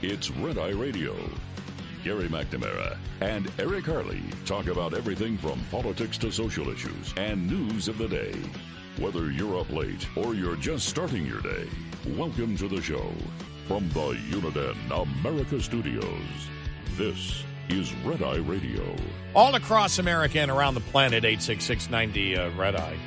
It's Red Eye Radio. Gary McNamara and Eric Harley talk about everything from politics to social issues and news of the day. Whether you're up late or you're just starting your day, welcome to the show. From the Uniden America Studios, this is Red Eye Radio. All across America and around the planet, 86690 Red Eye.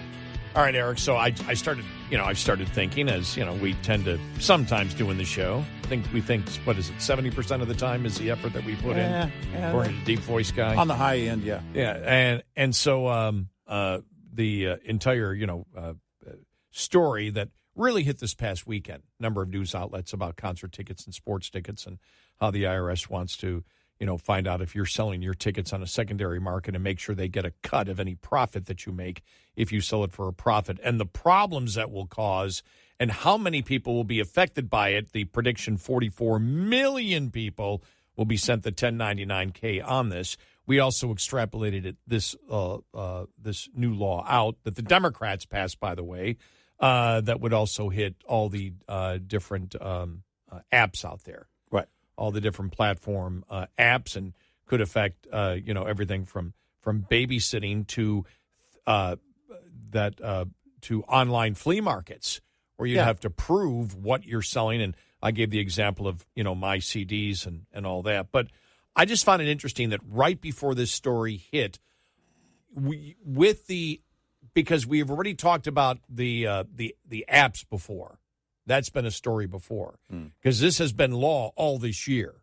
All right, Eric, so I started thinking, as, we tend to sometimes do in the show. We think, what is it, 70% of the time is the effort that we put in, according to Deep Voice Guy. On the high end, yeah. Yeah, and so the entire, story that really hit this past weekend, number of news outlets about concert tickets and sports tickets and how the IRS wants to, find out if you're selling your tickets on a secondary market and make sure they get a cut of any profit that you make if you sell it for a profit, and the problems that will cause and how many people will be affected by it. The prediction, 44 million people will be sent the 1099-K on this. We also extrapolated this new law out that the Democrats passed, by the way, that would also hit all the different apps out there. Right. All the different platform apps, and could affect, everything from babysitting to to online flea markets, where you'd have to prove what you're selling. And I gave the example of, my CDs and all that. But I just found it interesting that right before this story hit, because we've already talked about the apps before. That's been a story before, because this has been law all this year.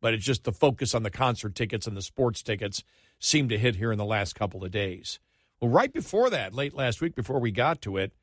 But it's just the focus on the concert tickets and the sports tickets seemed to hit here in the last couple of days. Well, right before that, late last week, before we got to it,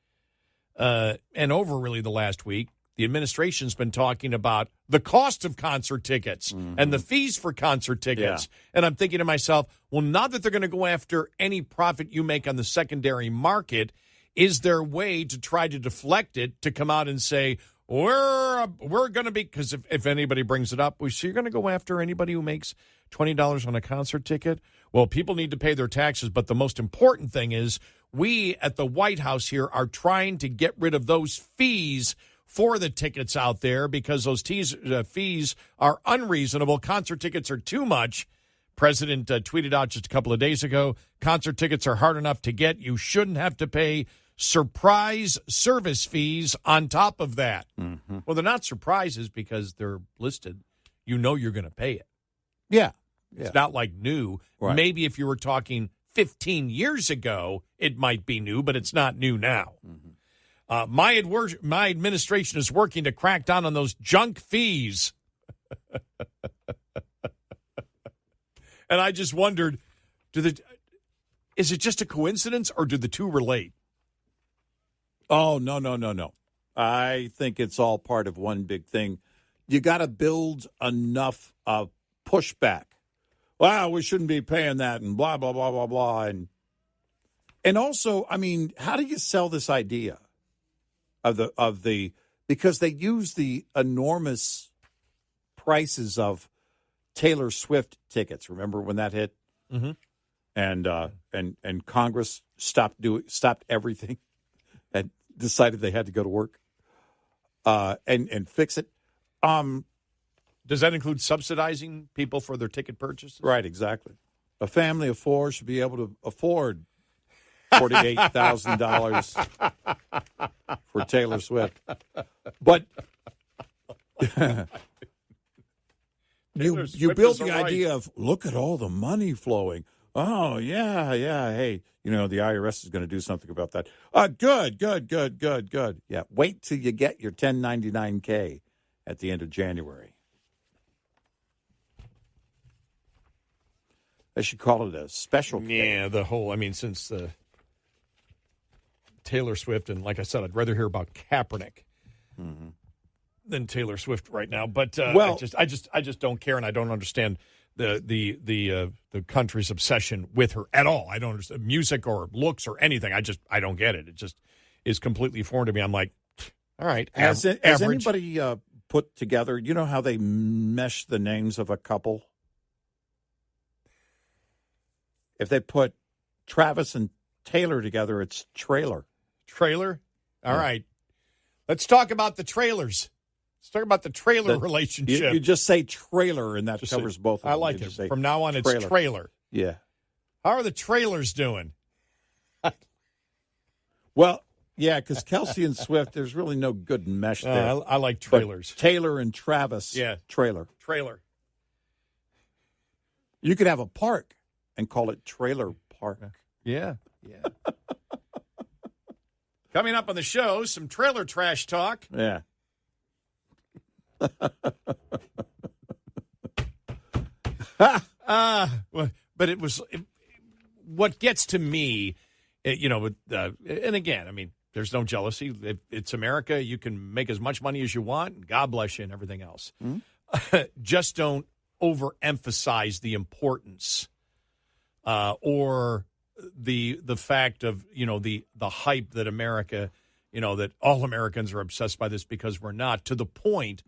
and over really the last week, the administration's been talking about the cost of concert tickets and the fees for concert tickets. Yeah. And I'm thinking to myself, well, now that they're going to go after any profit you make on the secondary market, is there a way to try to deflect it, to come out and say, we're going to be, because if anybody brings it up, so you're going to go after anybody who makes $20 on a concert ticket? Well, people need to pay their taxes, but the most important thing is we at the White House here are trying to get rid of those fees for the tickets out there, because those fees are unreasonable. Concert tickets are too much. President tweeted out just a couple of days ago, concert tickets are hard enough to get. You shouldn't have to pay surprise service fees on top of that. Mm-hmm. Well, they're not surprises because they're listed. You're going to pay it. Yeah. It's not like new. Right. Maybe if you were talking 15 years ago, it might be new, but it's not new now. Mm-hmm. My administration is working to crack down on those junk fees. And I just wondered, is it just a coincidence, or do the two relate? Oh, no. I think it's all part of one big thing. You got to build enough pushback. Well, we shouldn't be paying that, and blah, blah, blah, blah, blah. And also, I mean, how do you sell this idea of the because they use the enormous prices of Taylor Swift tickets. Remember when that hit? Mm-hmm. And Congress stopped everything and decided they had to go to work and fix it. Does that include subsidizing people for their ticket purchases? Right, exactly. A family of four should be able to afford $48,000 for Taylor Swift. But you build the idea of, look at all the money flowing. Oh, yeah. Hey, the IRS is going to do something about that. Good. Yeah, wait till you get your 1099-K at the end of January. They should call it a special K. Yeah, since the Taylor Swift, and like I said, I'd rather hear about Kaepernick than Taylor Swift right now. But I just don't care, and I don't understand the country's obsession with her at all. I don't understand music or looks or anything. I don't get it. It just is completely foreign to me. I'm like, all right. Has anybody put together, how they mesh the names of a couple? If they put Travis and Taylor together, it's trailer. Trailer? All right. Let's talk about the trailers. Let's talk about the trailer relationship. You just say trailer, and that covers both of them. I like it. From now on, it's trailer. Yeah. How are the trailers doing? Well, yeah, because Kelsey and Swift, there's really no good mesh there. I like trailers. But Taylor and Travis, trailer. Trailer. You could have a park and call it Trailer Park. Yeah. Coming up on the show, some trailer trash talk. Yeah. But it was what gets to me, and again, I mean, there's no jealousy. It's America. You can make as much money as you want. God bless you and everything else. Mm-hmm. Just don't overemphasize the importance or the fact of, the hype that America, that all Americans are obsessed by this, because we're not, to the point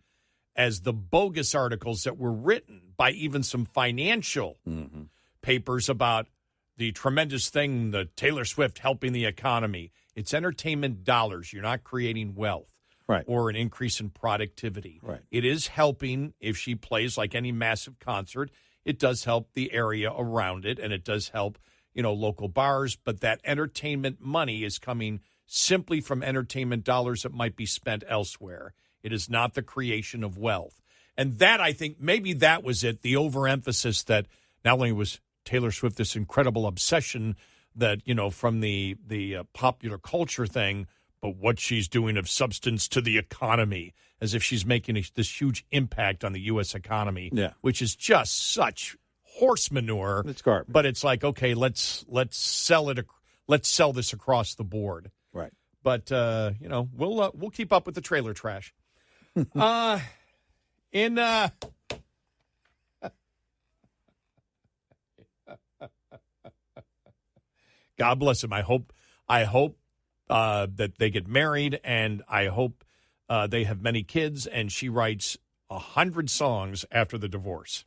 as the bogus articles that were written by even some financial papers about the tremendous thing, the Taylor Swift helping the economy. It's entertainment dollars. You're not creating wealth or an increase in productivity. Right. It is helping if she plays like any massive concert. It does help the area around it, and it does help, local bars. But that entertainment money is coming simply from entertainment dollars that might be spent elsewhere. It is not the creation of wealth. And that, I think, maybe that was it, the overemphasis that not only was Taylor Swift this incredible obsession that, from the popular culture thing, but what she's doing of substance to the economy, as if she's making this huge impact on the U.S. economy, which is just such horse manure. It's garbage. But it's like, okay, let's sell it. Let's sell this across the board. Right. But we'll keep up with the trailer trash. God bless him. I hope that they get married, and I hope they have many kids, and she writes 100 songs after the divorce.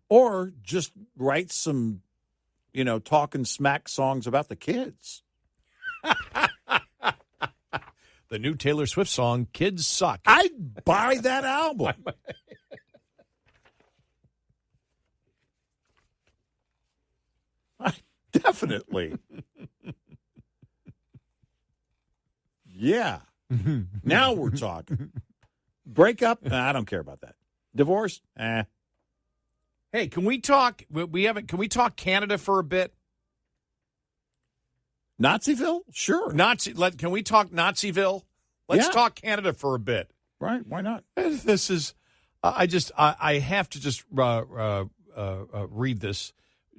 Or just write some, talking smack songs about the kids. The new Taylor Swift song, Kids Suck. I'd buy that album. Definitely. Yeah. Now we're talking. Breakup? Nah, I don't care about that. Divorce? Hey, can we talk? Can we talk Canada for a bit? Naziville? Sure. Can we talk Naziville? Let's talk Canada for a bit. Right. Why not? This is. I have to just read this,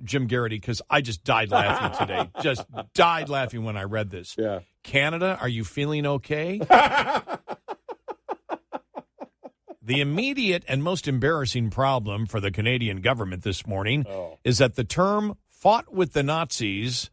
Jim Garrity, because I just died laughing today. Just died laughing when I read this. Yeah. Canada, are you feeling okay? The immediate and most embarrassing problem for the Canadian government this morning is that the term fought with the Nazis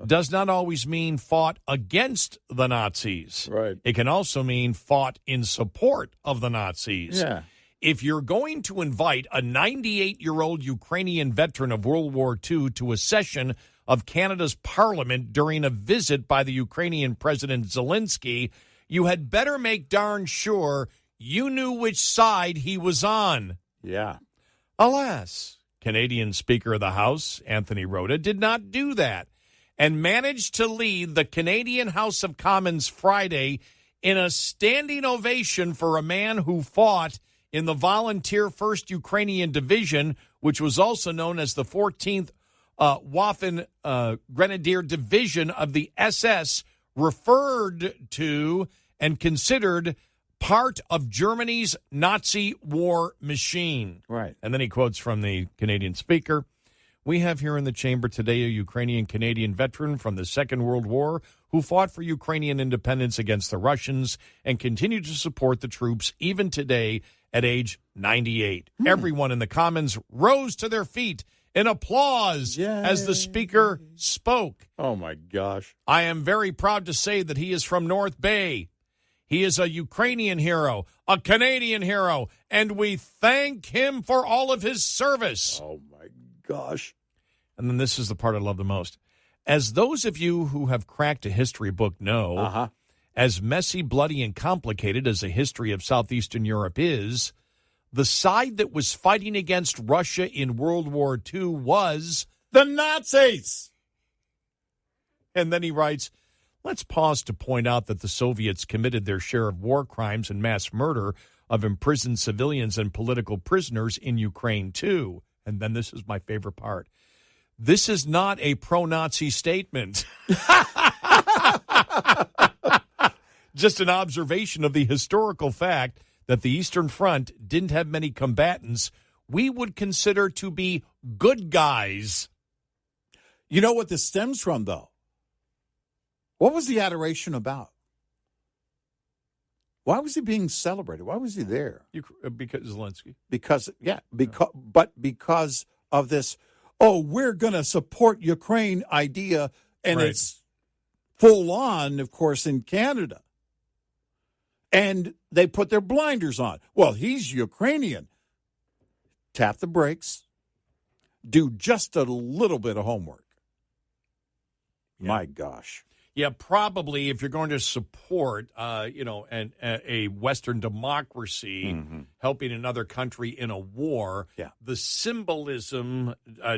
does not always mean fought against the Nazis. Right. It can also mean fought in support of the Nazis. Yeah. If you're going to invite a 98-year-old Ukrainian veteran of World War II to a session of Canada's parliament during a visit by the Ukrainian President Zelensky, you had better make darn sure you knew which side he was on. Yeah. Alas, Canadian Speaker of the House, Anthony Rota, did not do that and managed to lead the Canadian House of Commons Friday in a standing ovation for a man who fought in the Volunteer 1st Ukrainian Division, which was also known as the 14th Waffen Grenadier Division of the SS, referred to and considered part of Germany's Nazi war machine. Right. And then he quotes from the Canadian Speaker. We have here in the chamber today a Ukrainian-Canadian veteran from the Second World War who fought for Ukrainian independence against the Russians and continued to support the troops even today at age 98. Everyone in the Commons rose to their feet in applause as the Speaker spoke. Oh, my gosh. I am very proud to say that he is from North Bay. He is a Ukrainian hero, a Canadian hero, and we thank him for all of his service. Oh, my gosh. And then this is the part I love the most. As those of you who have cracked a history book know, As messy, bloody, and complicated as the history of Southeastern Europe is, the side that was fighting against Russia in World War II was the Nazis. And then he writes, let's pause to point out that the Soviets committed their share of war crimes and mass murder of imprisoned civilians and political prisoners in Ukraine, too. And then this is my favorite part. This is not a pro-Nazi statement. Just an observation of the historical fact that the Eastern Front didn't have many combatants we would consider to be good guys. You know what this stems from, though? What was the adoration about? Why was he being celebrated? Why was he there? Because Zelensky. Because of this, we're going to support Ukraine idea, and Right. It's full on, of course, in Canada. And they put their blinders on. Well, he's Ukrainian. Tap the brakes. Do just a little bit of homework. Yeah. My gosh. Yeah, probably if you're going to support, a Western democracy helping another country in a war, the symbolism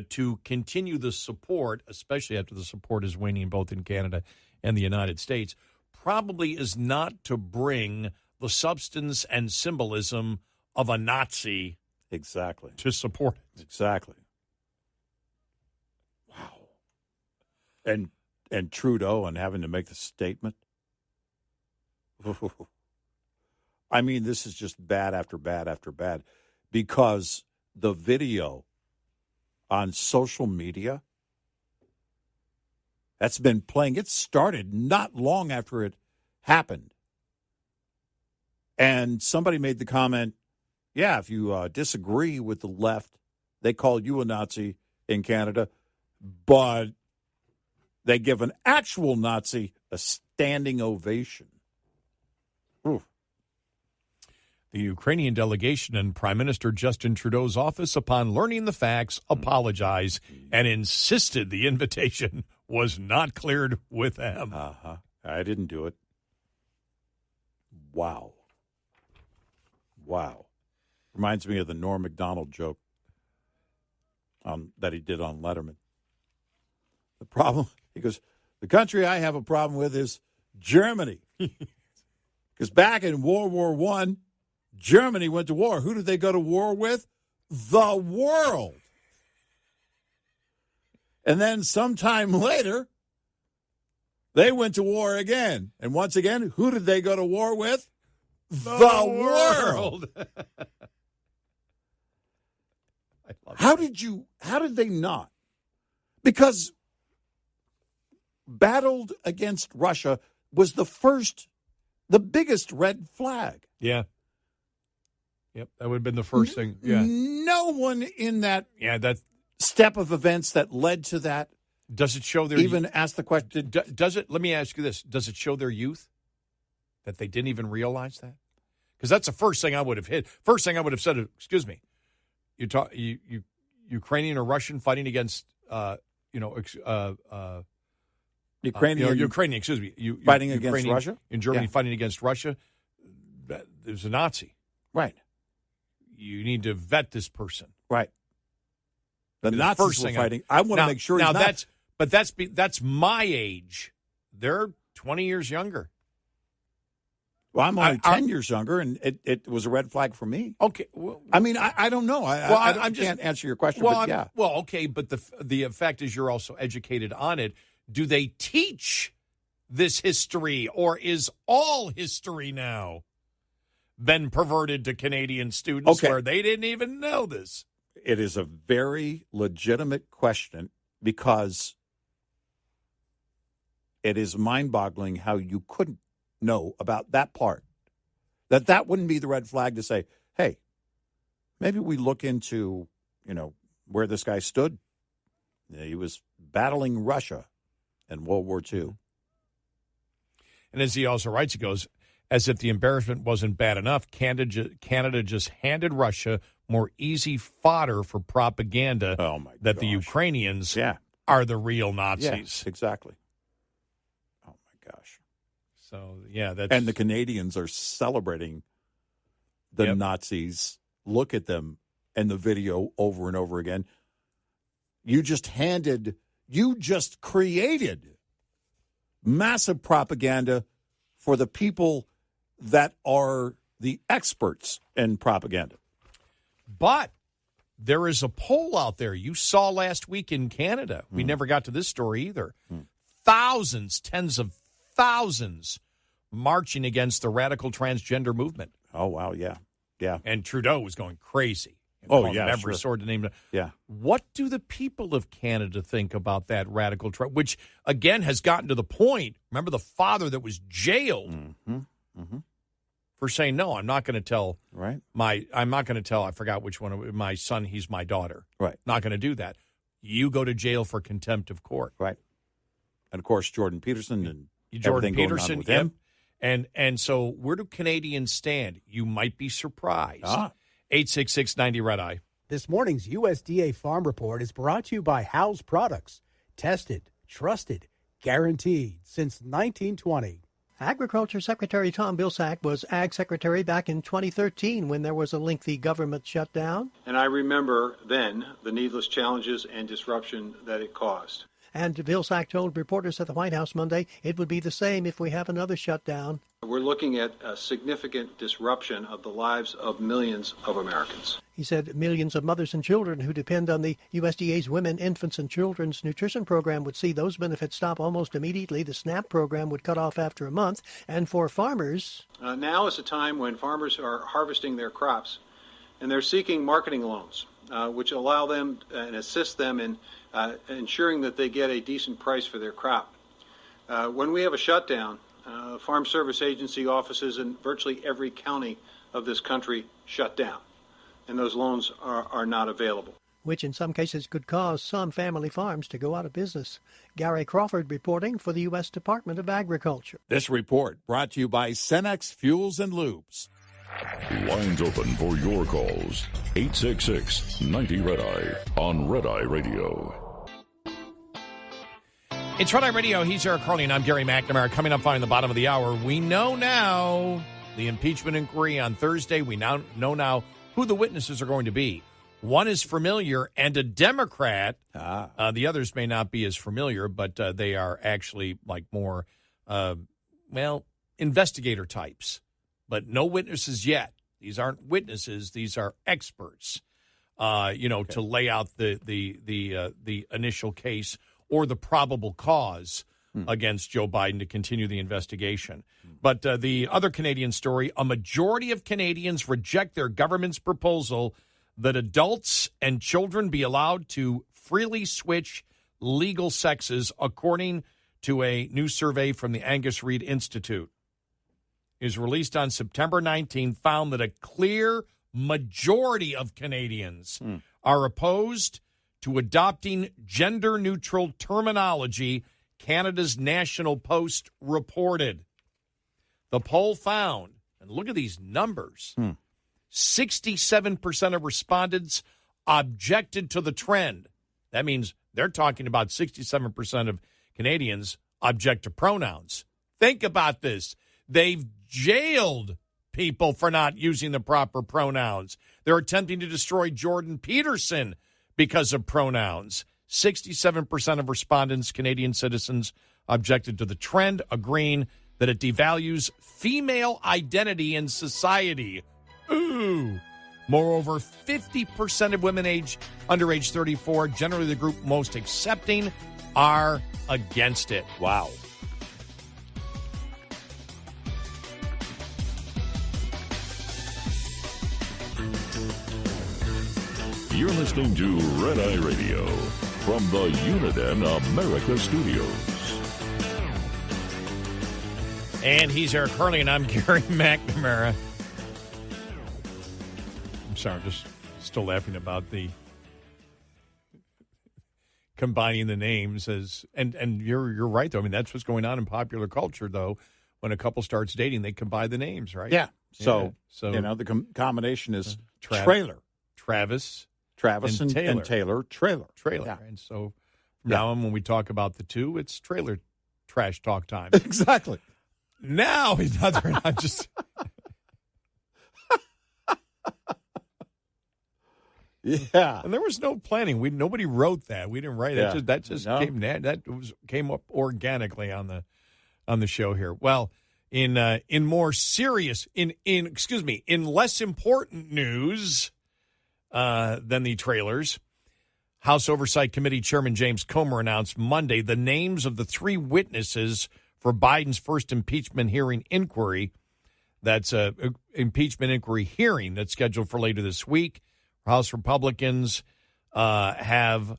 to continue the support, especially after the support is waning both in Canada and the United States, probably is not to bring the substance and symbolism of a Nazi Exactly. to support it. Exactly. Wow. And Trudeau and having to make the statement. I mean, this is just bad after bad after bad because the video on social media that's been playing, it started not long after it happened. And somebody made the comment, if you disagree with the left, they call you a Nazi in Canada, but they give an actual Nazi a standing ovation. Oof. The Ukrainian delegation and Prime Minister Justin Trudeau's office, upon learning the facts, apologized and insisted the invitation was not cleared with them. I didn't do it. Wow. Reminds me of the Norm Macdonald joke that he did on Letterman. The problem, he goes, the country I have a problem with is Germany. Because back in World War I, Germany went to war. Who did they go to war with? The world. And then sometime later, they went to war again. And once again, who did they go to war with? The world. How did they not? Because battled against Russia was the biggest red flag. Yeah. Yep, that would have been the first thing. Yeah. No one in that step of events that led to that does it show their even asked the question. Does it? Let me ask you this: does it show their youth that they didn't even realize that? Because that's the first thing I would have hit. First thing I would have said. Excuse me, you Ukrainian or Russian fighting against Ukrainian. Excuse me, fighting against Russia in Germany, fighting against Russia. There's a Nazi, right? You need to vet this person, right? The Nazis were fighting. I want to make sure. Now that's my age. They're 20 years younger. Well, I'm only 10 years younger, and it was a red flag for me. Okay. Well, I mean, I don't know. I can't answer your question, but yeah. Well, okay, but the fact is you're also educated on it. Do they teach this history, or is all history now been perverted to Canadian students where they didn't even know this? It is a very legitimate question because it is mind-boggling how you couldn't know about that part. That wouldn't be the red flag to say, hey, maybe we look into, where this guy stood. He was battling Russia in World War II. And as he also writes, he goes, as if the embarrassment wasn't bad enough, Canada just handed Russia more easy fodder for propaganda that the Ukrainians are the real Nazis. Yeah, exactly. Oh, my gosh. So, yeah, that's... And the Canadians are celebrating the Yep. Nazis. Look at them and the video over and over again. You just created massive propaganda for the people that are the experts in propaganda. But there is a poll out there you saw last week in Canada. We never got to this story either. Thousands, tens of thousands marching against the radical transgender movement. Oh, wow, yeah. Yeah. And Trudeau was going crazy. Every sort of name. Yeah. What do the people of Canada think about that radical which, again, has gotten to the point, remember the father that was jailed for saying, no, I'm not going to tell I forgot which one, my son, he's my daughter. Right. Not going to do that. You go to jail for contempt of court. Right. And, of course, Jordan Peterson and Jordan everything Peterson, going on with him. And so where do Canadians stand? You might be surprised. 866-90-RED-EYE. This morning's USDA Farm Report is brought to you by House Products. Tested, trusted, guaranteed since 1920. Agriculture Secretary Tom Vilsack was Ag Secretary back in 2013 when there was a lengthy government shutdown. And I remember then the needless challenges and disruption that it caused. And Vilsack told reporters at the White House Monday it would be the same if we have another shutdown. We're looking at a significant disruption of the lives of millions of Americans. He said millions of mothers and children who depend on the USDA's Women, Infants, and Children's Nutrition Program would see those benefits stop almost immediately. The SNAP program would cut off after a month. And for farmers... Now is a time when farmers are harvesting their crops, and they're seeking marketing loans, which allow them and assist them in ensuring that they get a decent price for their crop. When we have a shutdown, Farm Service Agency offices in virtually every county of this country shut down, and those loans are not available. Which in some cases could cause some family farms to go out of business. Gary Crawford reporting for the U.S. Department of Agriculture. This report brought to you by Cenex Fuels and Lubes. Lines open for your calls. 866-90-RED-EYE on Red Eye Radio. It's Red Eye Radio. He's Eric Carly, and I'm Gary McNamara. Coming up on the bottom of the hour, we know now the impeachment inquiry on Thursday. We now know who the witnesses are going to be. One is familiar and a Democrat. The others may not be as familiar, but they are actually like more, investigator types. But no witnesses yet. These aren't witnesses. These are experts, to lay out the initial case or the probable cause against Joe Biden to continue the investigation. But the other Canadian story, a majority of Canadians reject their government's proposal that adults and children be allowed to freely switch legal sexes, according to a new survey from the Angus Reid Institute. It was released on September 19, found that a clear majority of Canadians are opposed to adopting gender-neutral terminology, Canada's National Post reported. The poll found, and look at these numbers, 67% of respondents objected to the trend. That means they're talking about 67% of Canadians object to pronouns. Think about this. They've jailed people for not using the proper pronouns. They're attempting to destroy Jordan Peterson because of pronouns. 67% of respondents, Canadian citizens, objected to the trend, agreeing that it devalues female identity in society. Ooh. Moreover, 50% of women under age 34, generally the group most accepting, are against it. Wow. You're listening to Red Eye Radio from the Uniden America Studios. And he's Eric Hurley, and I'm Gary McNamara. I'm sorry, I'm just still laughing about the combining the names as and you're right though. I mean, that's what's going on in popular culture though. When a couple starts dating, they combine the names, right? Yeah. So the combination is trailer. Travis and Taylor. Trailer. Yeah. And so from now on, when we talk about the two, it's trailer trash talk time. Exactly. Now he's not there. I'm just. Yeah, And there was no planning. Nobody wrote that. We didn't write it. Yeah. That just came up organically on the show here. Well, in more serious, in less important news than the trailers, House Oversight Committee Chairman James Comer announced Monday the names of the 3 witnesses for Biden's first impeachment hearing inquiry. That's a impeachment inquiry hearing that's scheduled for later this week. House Republicans have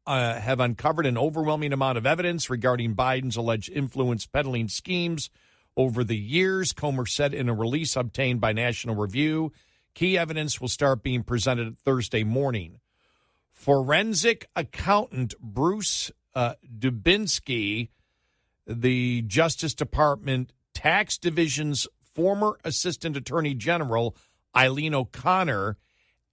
uncovered an overwhelming amount of evidence regarding Biden's alleged influence peddling schemes over the years. Comer said in a release obtained by National Review, key evidence will start being presented Thursday morning. Forensic accountant Bruce Dubinsky, the Justice Department Tax Division's former Assistant Attorney General Eileen O'Connor,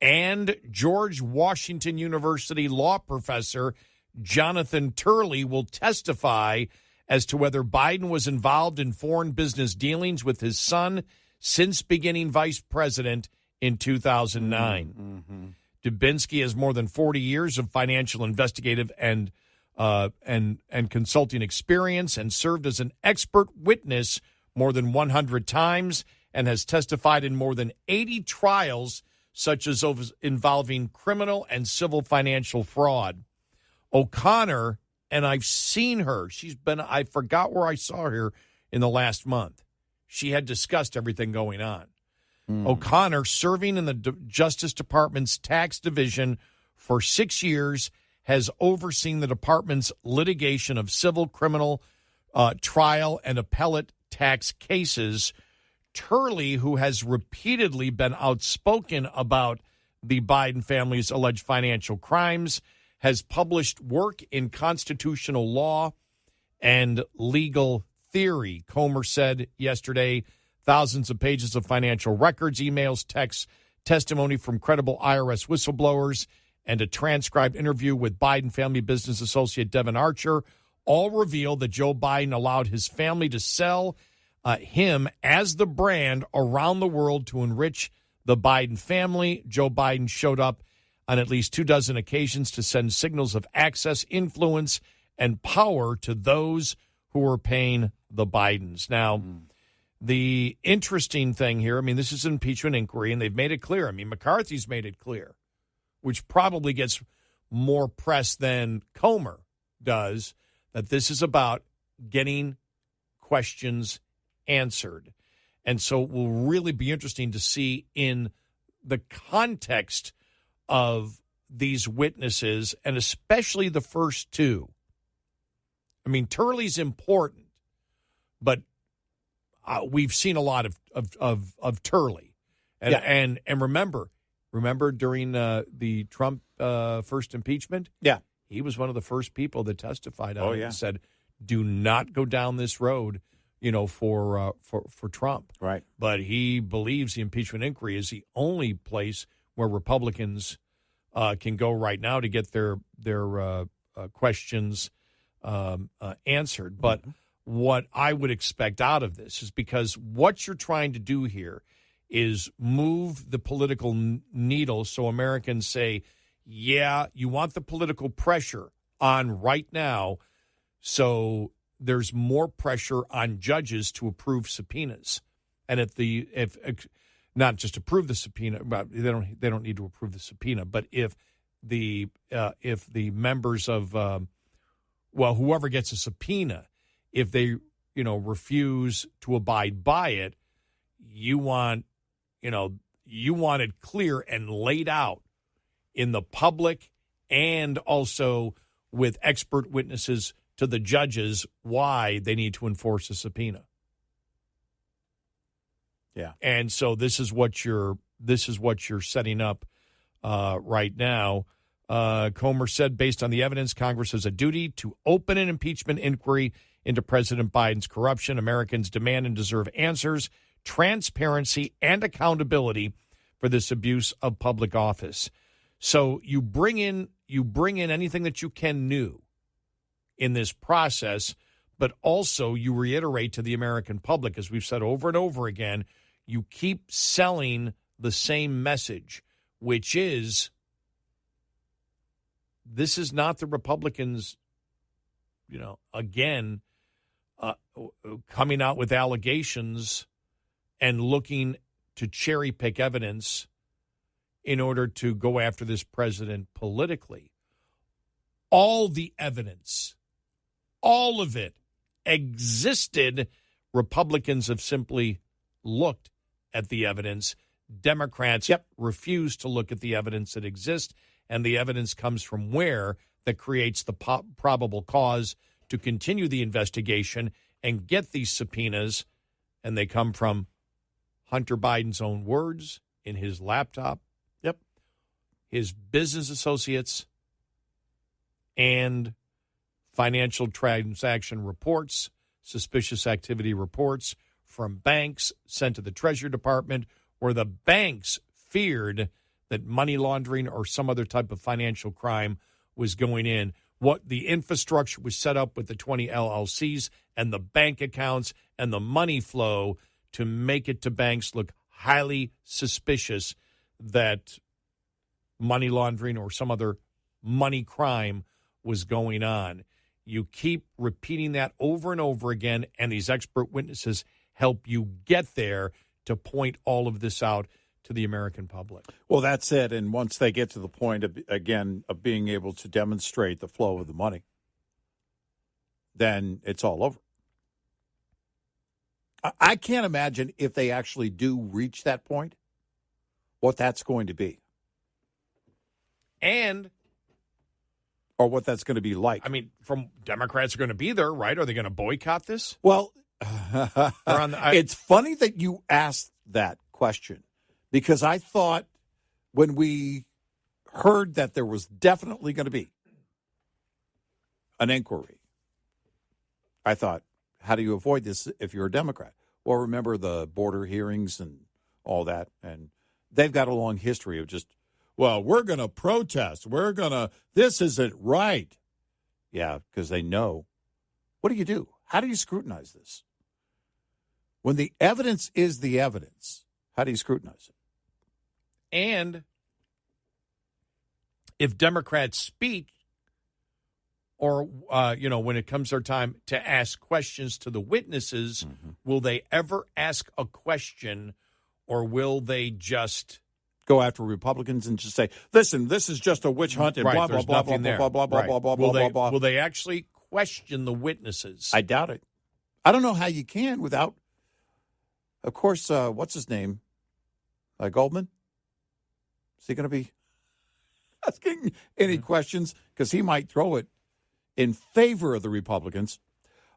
and George Washington University law professor Jonathan Turley will testify as to whether Biden was involved in foreign business dealings with his son since beginning vice president in 2009. Mm-hmm. Dubinsky has more than 40 years of financial investigative and consulting experience and served as an expert witness more than 100 times and has testified in more than 80 trials such as those involving criminal and civil financial fraud. O'Connor, and I've seen her, I forgot where I saw her in the last month. She had discussed everything going on. O'Connor, serving in the Justice Department's tax division for 6 years, has overseen the department's litigation of civil, criminal, trial, and appellate tax cases. Turley, who has repeatedly been outspoken about the Biden family's alleged financial crimes, has published work in constitutional law and legal theory. Comer said yesterday thousands of pages of financial records, emails, texts, testimony from credible IRS whistleblowers, and a transcribed interview with Biden family business associate Devin Archer all reveal that Joe Biden allowed his family to sell him as the brand around the world to enrich the Biden family. Joe Biden showed up on at least 24 occasions to send signals of access, influence, and power to those who were paying the Bidens. Now, the interesting thing here, this is an impeachment inquiry, and they've made it clear. McCarthy's made it clear, which probably gets more press than Comer does, that this is about getting questions answered. And so it will really be interesting to see in the context of these witnesses, and especially the first 2. Turley's important, but we've seen a lot of Turley. And remember during the Trump first impeachment? Yeah. He was one of the first people that testified on it and said, do not go down this road, for Trump. Right. But he believes the impeachment inquiry is the only place where Republicans can go right now to get their questions answered. But what I would expect out of this is, because what you're trying to do here is move the political needle so Americans say, yeah, you want the political pressure on right now, so there's more pressure on judges to approve subpoenas. And if not just approve the subpoena, but they don't need to approve the subpoena, but if the members of whoever gets a subpoena, if they refuse to abide by it, you want it clear and laid out in the public, and also with expert witnesses to the judges why they need to enforce a subpoena. Yeah. And so this is what you're setting up right now. Comer said, based on the evidence, Congress has a duty to open an impeachment inquiry into President Biden's corruption. Americans demand and deserve answers, transparency, and accountability for this abuse of public office. So you bring in anything that you can new in this process, but also you reiterate to the American public, as we've said over and over again, you keep selling the same message, which is this is not the Republicans, again, coming out with allegations and looking to cherry pick evidence in order to go after this president politically. All the evidence, all of it existed. Republicans have simply looked at the evidence. Democrats refuse to look at the evidence that exists, and the evidence comes from where that creates the probable cause to continue the investigation and get these subpoenas, and they come from Hunter Biden's own words in his laptop, his business associates, and financial transaction reports, suspicious activity reports from banks sent to the Treasury Department, where the banks feared that money laundering or some other type of financial crime was going in. What the infrastructure was set up with the 20 LLCs and the bank accounts and the money flow to make it to banks look highly suspicious that money laundering or some other money crime was going on. You keep repeating that over and over again, and these expert witnesses help you get there to point all of this out to the American public. Well, that's it. And once they get to the point of being able to demonstrate the flow of the money, then it's all over. I can't imagine if they actually do reach that point, what that's going to be. Or what that's going to be like. I mean, from Democrats are going to be there, right? Are they going to boycott this? Well, it's funny that you asked that question, because I thought when we heard that there was definitely going to be an inquiry, I thought, how do you avoid this if you're a Democrat? Well, remember the border hearings and all that, and they've got a long history of just, well, we're going to protest. This isn't right. Yeah, because they know. What do you do? How do you scrutinize this? When the evidence is the evidence, how do you scrutinize it? And if Democrats speak, or, when it comes their time to ask questions to the witnesses, will they ever ask a question, or will they just go after Republicans and just say, listen, this is just a witch hunt and blah, blah, blah, blah, blah, blah, blah, blah, blah, blah, blah. Will they actually question the witnesses? I doubt it. I don't know how you can without, of course, what's his name? Goldman? Is he going to be asking any questions? Because he might throw it in favor of the Republicans,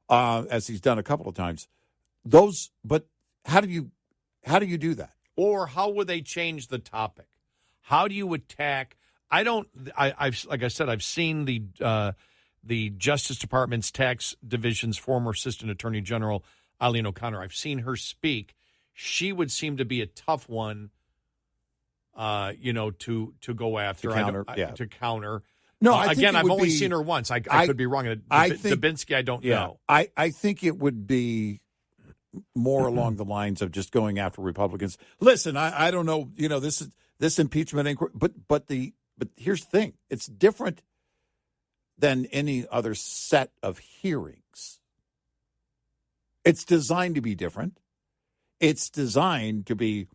as he's done a couple of times. But how do you do that? Or how would they change the topic? How do you attack? I've seen the Justice Department's Tax Division's former Assistant Attorney General, Eileen O'Connor. I've seen her speak. She would seem to be a tough one, to go after. To counter. No, I've only seen her once. I could be wrong. Dubinsky, I don't know. I think it would be more along the lines of just going after Republicans. Listen, I don't know. This impeachment inquiry, but here's the thing: it's different than any other set of hearings. It's designed to be different. It's designed to be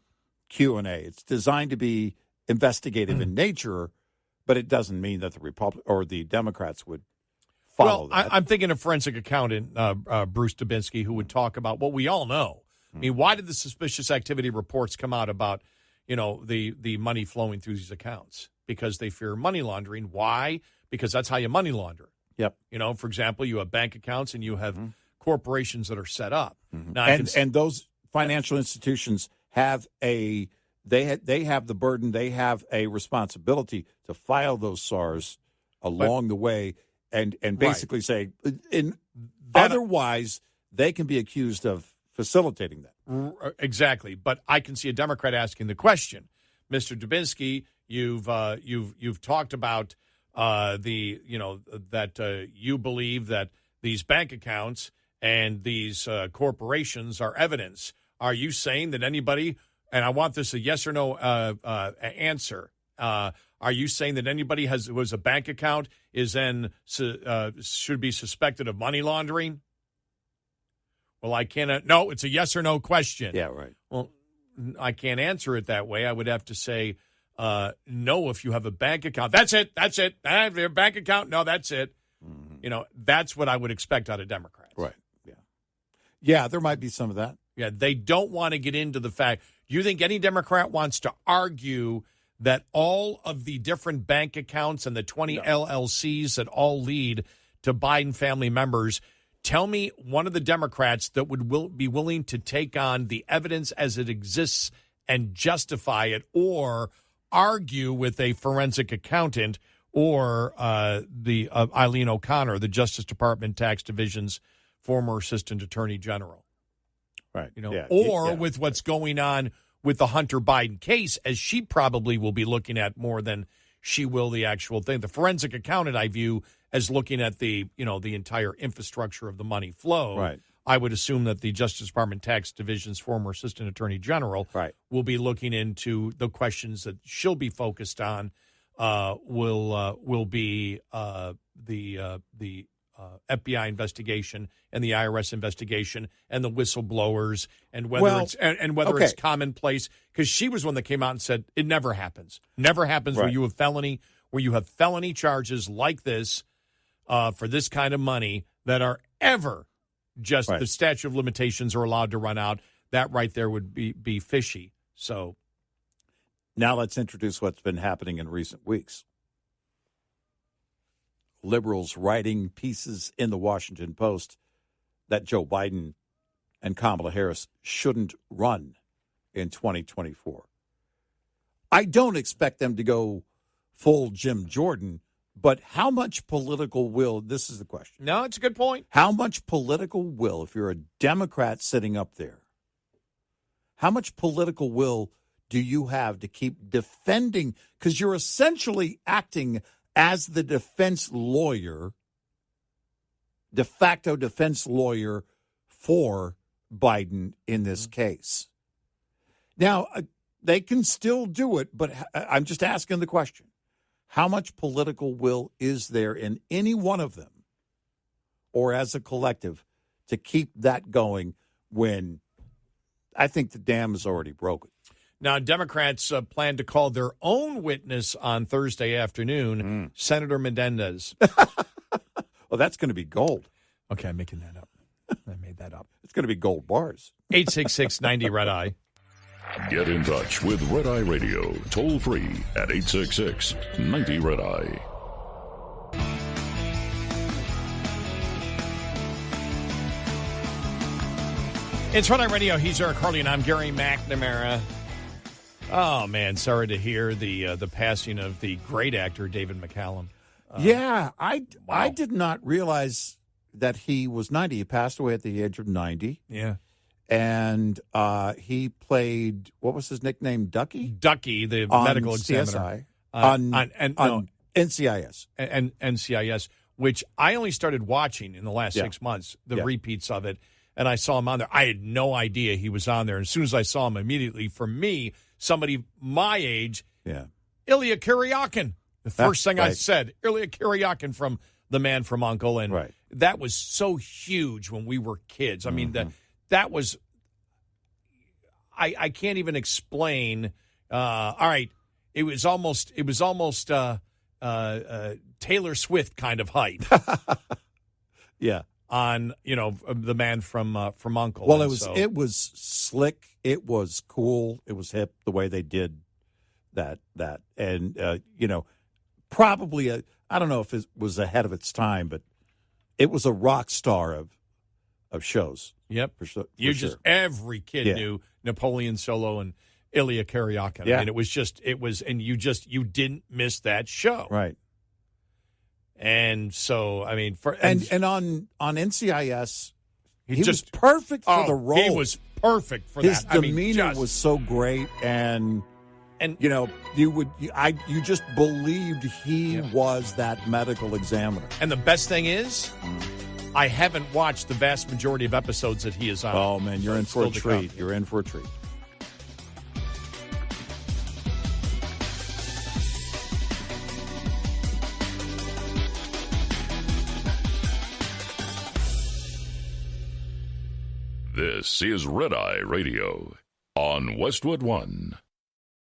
Q&A. It's designed to be investigative in nature, but it doesn't mean that the Republic or the Democrats would follow that. I'm thinking of forensic accountant Bruce Dubinsky, who would talk about what we all know. I mean, why did the suspicious activity reports come out about, the money flowing through these accounts? Because they fear money laundering. Why? Because that's how you money launder. Yep. For example, you have bank accounts and you have corporations that are set up. Now, and those financial institutions have they have the burden. They have a responsibility to file those SARs along the way. And basically say, otherwise, they can be accused of facilitating that. Exactly. But I can see a Democrat asking the question, Mr. Dubinsky, you've talked about that you believe that these bank accounts and these corporations are evidence. Are you saying that anybody, and I want this a yes or no answer, are you saying that anybody who has a bank account is then should be suspected of money laundering? Well, I cannot. No, it's a yes or no question. Yeah, right. Well, I can't answer it that way. I would have to say no if you have a bank account. That's it. Your bank account? No, that's it. Mm-hmm. That's what I would expect out of Democrats. Right. Yeah. Yeah, there might be some of that. Yeah, they don't want to get into the fact. Do you think any Democrat wants to argue that all of the different bank accounts and the 20 LLCs that all lead to Biden family members, tell me one of the Democrats that would be willing to take on the evidence as it exists and justify it, or argue with a forensic accountant or the Eileen O'Connor, the Justice Department Tax Division's former Assistant Attorney General. Right. With what's going on with the Hunter Biden case, as she probably will be looking at more than she will the actual thing. The forensic accountant I view as looking at the entire infrastructure of the money flow. Right. I would assume that the Justice Department Tax Division's former Assistant Attorney General will be looking into the questions that she'll be focused on. Will be the FBI investigation and the IRS investigation and the whistleblowers and whether it's commonplace, because she was one that came out and said it never happens. Never happens where you have felony charges like this for this kind of money that are ever just the statute of limitations are allowed to run out. That right there would be fishy. So now let's introduce what's been happening in recent weeks. Liberals writing pieces in the Washington Post that Joe Biden and Kamala Harris shouldn't run in 2024. I don't expect them to go full Jim Jordan, but how much political will, this is the question. No, it's a good point. How much political will, if you're a Democrat sitting up there, how much political will do you have to keep defending? Because you're essentially acting as the defense lawyer, de facto defense lawyer for Biden in this case. Now, they can still do it, but I'm just asking the question. How much political will is there in any one of them or as a collective to keep that going when I think the dam is already broken? Now, Democrats plan to call their own witness on Thursday afternoon, Senator Menendez. Well, that's going to be gold. Okay, I'm making that up. I made that up. It's going to be gold bars. 866-90-RED-I. Get in touch with Red Eye Radio, toll free at 866-90-RED-I. It's Red Eye Radio. He's Eric Harley, and I'm Gary McNamara. Oh, man, sorry to hear the passing of the great actor David McCallum. I did not realize that he was 90. He passed away at the age of 90. Yeah. And he played, what was his nickname, Ducky? Ducky, the on medical CSI. examiner. On NCIS. And NCIS, which I only started watching in the last 6 months, the repeats of it, and I saw him on there. I had no idea he was on there. And as soon as I saw him immediately, for me, somebody my age, Ilya Kuryakin. The first thing I said, Ilya Kuryakin from The Man from U.N.C.L.E. And that was so huge when we were kids. I mean, that was, I can't even explain. All right, it was almost Taylor Swift kind of height. On The Man from U.N.C.L.E. Well, it was slick, it was cool, it was hip the way they did that, and probably I don't know if it was ahead of its time, but it was a rock star of shows. Yep, for sure. Every kid knew Napoleon Solo and Ilya Kuryakin. Yeah. I mean, you didn't miss that show, right? And so, I mean, and on NCIS, he was perfect for the role. He was perfect for His that. demeanor was so great, and you just believed he was that medical examiner. And the best thing is, I haven't watched the vast majority of episodes that he is on. Oh, man, you're in for a Still to treat. come. You're in for a treat. This is Red Eye Radio on Westwood One.